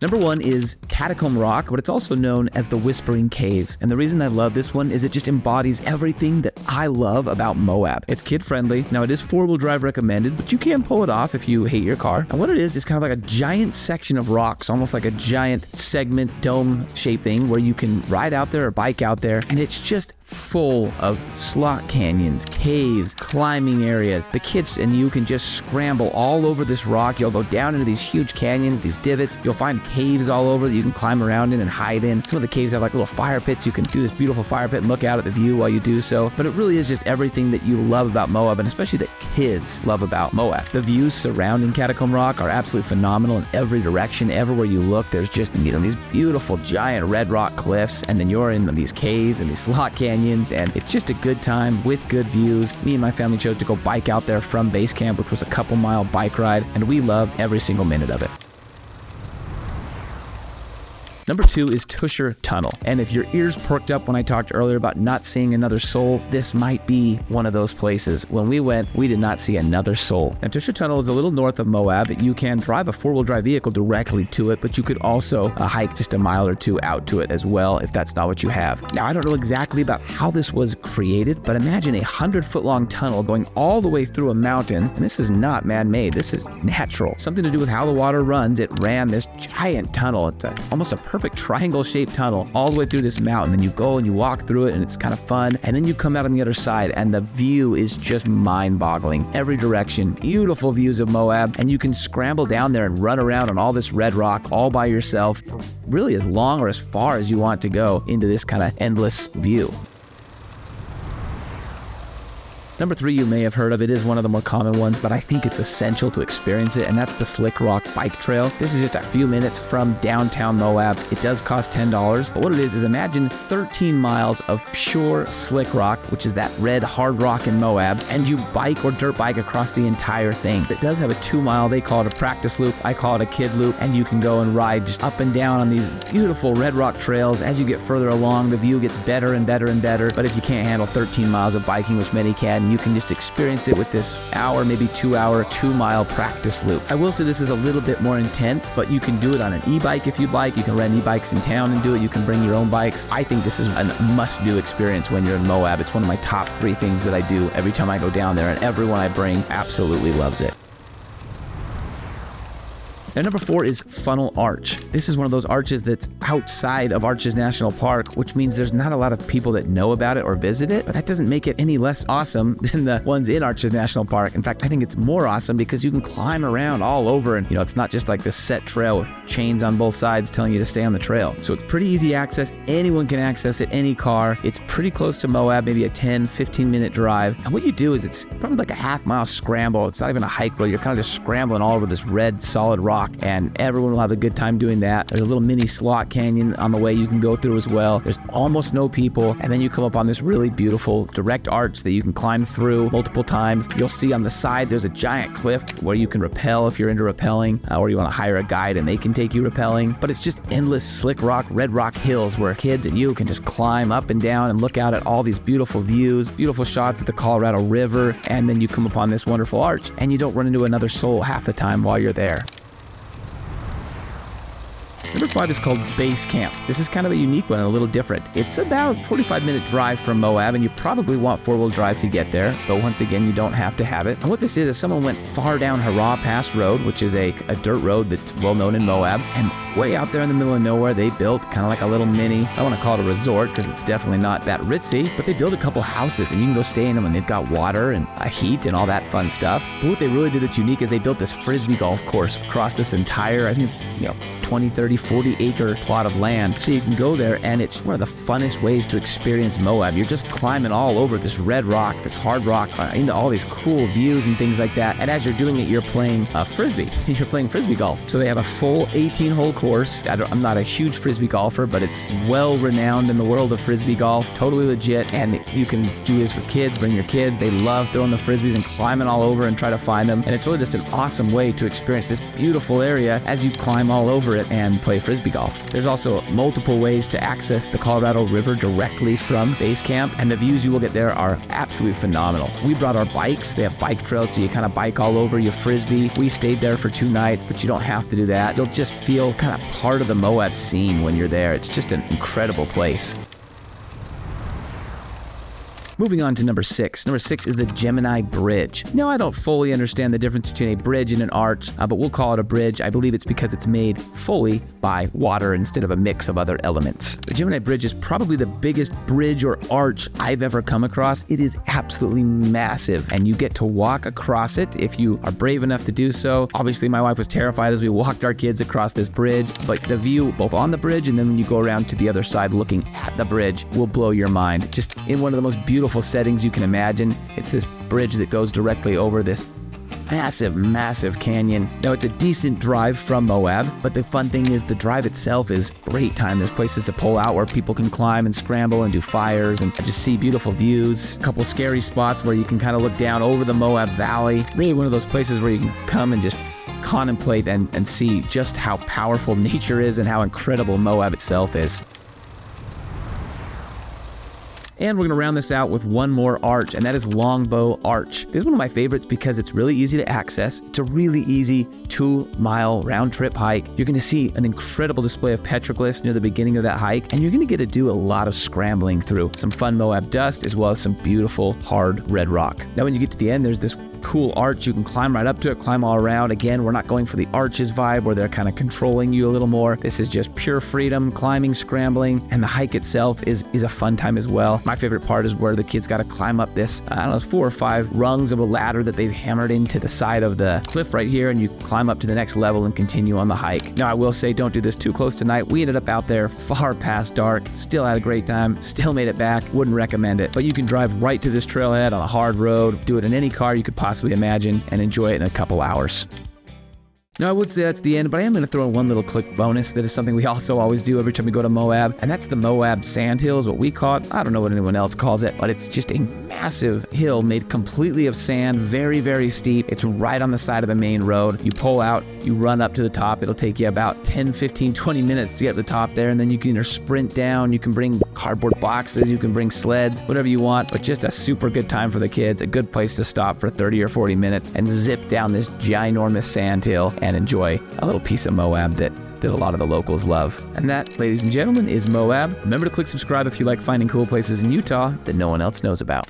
Number 1 is Catacomb Rock, but it's also known as the Whispering Caves. And the reason I love this one is it just embodies everything that I love about Moab. It's kid-friendly. Now, it is four-wheel drive recommended, but you can pull it off if you hate your car. And what it is kind of like a giant section of rocks, almost like a giant segment dome-shaped thing where you can ride out there or bike out there, and it's just full of slot canyons, caves, climbing areas. The kids and you can just scramble all over this rock. You'll go down into these huge canyons, these divots. You'll find caves all over that you can climb around in and hide in. Some of the caves have like little fire pits. You can do this beautiful fire pit and look out at the view while you do so. But it really is just everything that you love about Moab, and especially that kids love about Moab. The views surrounding Catacomb Rock are absolutely phenomenal in every direction. Everywhere you look, there's just, these beautiful giant red rock cliffs, and then you're in these caves and these slot canyons, and it's just a good time with good views. Me and my family chose to go bike out there from base camp, which was a couple-mile bike ride, and we loved every single minute of it. Number 2 is Tusher Tunnel. And if your ears perked up when I talked earlier about not seeing another soul, this might be one of those places. When we went, we did not see another soul. And Tusher Tunnel is a little north of Moab. You can drive a four-wheel drive vehicle directly to it, but you could also hike just a mile or two out to it as well if that's not what you have. Now, I don't know exactly about how this was created, but imagine a 100-foot-long tunnel going all the way through a mountain. And this is not man-made. This is natural. Something to do with how the water runs. It ran this giant tunnel. It's almost a perfect triangle-shaped tunnel all the way through this mountain. Then you go and you walk through it, and it's kind of fun. And then you come out on the other side, and the view is just mind-boggling. Every direction, beautiful views of Moab, and you can scramble down there and run around on all this red rock all by yourself for really as long or as far as you want to go into this kind of endless view. Number 3 you may have heard of. It is one of the more common ones, but I think it's essential to experience it, and that's the Slick Rock Bike Trail. This is just a few minutes from downtown Moab. It does cost $10, but what it is imagine 13 miles of pure slick rock, which is that red hard rock in Moab, and you bike or dirt bike across the entire thing. It does have a 2-mile, they call it a practice loop, I call it a kid loop, and you can go and ride just up and down on these beautiful red rock trails. As you get further along, the view gets better and better and better, but if you can't handle 13 miles of biking, which many can, you can just experience it with this hour, maybe 2-hour, 2-mile practice loop. I will say this is a little bit more intense, but you can do it on an e-bike if you'd like. You can rent e-bikes in town and do it. You can bring your own bikes. I think this is a must-do experience when you're in Moab. It's one of my top 3 things that I do every time I go down there, and everyone I bring absolutely loves it. And number 4 is Funnel Arch. This is one of those arches that's outside of Arches National Park, which means there's not a lot of people that know about it or visit it, but that doesn't make it any less awesome than the ones in Arches National Park. In fact, I think it's more awesome because you can climb around all over, and it's not just like this set trail with chains on both sides telling you to stay on the trail. So it's pretty easy access. Anyone can access it, any car. It's pretty close to Moab, maybe a 10-15 minute drive. And what you do is it's probably like a half-mile scramble. It's not even a hike, really. You're kind of just scrambling all over this red solid rock, and everyone will have a good time doing that. There's a little mini slot canyon on the way you can go through as well. There's almost no people, and then you come up on this really beautiful direct arch that you can climb through multiple times. You'll see on the side there's a giant cliff where you can rappel if you're into rappelling, or you want to hire a guide and they can take you rappelling. But it's just endless slick rock, red rock hills where kids and you can just climb up and down and look out at all these beautiful views, beautiful shots of the Colorado River, and then you come upon this wonderful arch, and you don't run into another soul half the time while you're there. Number 5 is called Base Camp. This is kind of a unique one, a little different. It's about a 45-minute drive from Moab, and you probably want four-wheel drive to get there, but once again, you don't have to have it. And what this is someone went far down Hurrah Pass Road, which is a dirt road that's well known in Moab, and way out there in the middle of nowhere, they built kind of like a little mini, I don't want to call it a resort because it's definitely not that ritzy, but they built a couple houses and you can go stay in them, and they've got water and a heat and all that fun stuff. But what they really did that's unique is they built this frisbee golf course across this entire, I think it's 20, 30, 40 acre plot of land. So you can go there, and it's one of the funnest ways to experience Moab. You're just climbing all over this red rock, this hard rock, into all these cool views and things like that. And as you're doing it, you're playing frisbee. You're playing frisbee golf. So they have a full 18-hole course. I'm not a huge frisbee golfer, but it's well renowned in the world of frisbee golf. Totally legit. And you can do this with kids. Bring your kid. They love throwing the frisbees and climbing all over and try to find them. And it's really just an awesome way to experience this beautiful area as you climb all over over it and play frisbee golf. There's also multiple ways to access the Colorado River directly from base camp, and the views you will get there are absolutely phenomenal. We brought our bikes. They have bike trails, so you kind of bike all over, you frisbee. We stayed there for 2 nights, but you don't have to do that. You'll just feel kind of part of the Moab scene when you're there. It's just an incredible place. Moving on to number 6. Number 6 is the Gemini Bridge. Now, I don't fully understand the difference between a bridge and an arch, but we'll call it a bridge. I believe it's because it's made fully by water instead of a mix of other elements. The Gemini Bridge is probably the biggest bridge or arch I've ever come across. It is absolutely massive, and you get to walk across it if you are brave enough to do so. Obviously, my wife was terrified as we walked our kids across this bridge, but the view both on the bridge and then when you go around to the other side looking at the bridge will blow your mind. Just in one of the most beautiful settings you can imagine. It's this bridge that goes directly over this massive canyon. Now, it's a decent drive from Moab, but the fun thing is the drive itself is great time. There's places to pull out where people can climb and scramble and do fires and just see beautiful views. A couple scary spots where you can kind of look down over the Moab Valley. Really one of those places where you can come and just contemplate and see just how powerful nature is and how incredible Moab itself is. And we're going to round this out with one more arch, and that is Longbow Arch. This is one of my favorites because it's really easy to access. It's a really easy 2-mile round-trip hike. You're going to see an incredible display of petroglyphs near the beginning of that hike, and you're going to get to do a lot of scrambling through some fun Moab dust as well as some beautiful hard red rock. Now, when you get to the end, there's this cool arch. You can climb right up to it, climb all around. Again, we're not going for the arches vibe where they're kind of controlling you a little more. This is just pure freedom, climbing, scrambling, and the hike itself is a fun time as well. My favorite part is where the kids got to climb up this, 4 or 5 rungs of a ladder that they've hammered into the side of the cliff right here, and you climb up to the next level and continue on the hike. Now, I will say, don't do this too close tonight. We ended up out there far past dark, still had a great time, still made it back. Wouldn't recommend it, but you can drive right to this trailhead on a hard road, do it in any car you could possibly imagine, and enjoy it in a couple hours. Now, I would say that's the end, but I am going to throw in one little quick bonus that is something we also always do every time we go to Moab, and that's the Moab Sandhill is what we call it. I don't know what anyone else calls it, but it's just a massive hill made completely of sand, very steep. It's right on the side of the main road. You pull out, you run up to the top. It'll take you about 10, 15, 20 minutes to get to the top there, and then you can either sprint down, you can bring cardboard boxes, you can bring sleds, whatever you want, but just a super good time for the kids, a good place to stop for 30 or 40 minutes and zip down this ginormous sandhill and enjoy a little piece of Moab that a lot of the locals love. And that, ladies and gentlemen, is Moab. Remember to click subscribe if you like finding cool places in Utah that no one else knows about.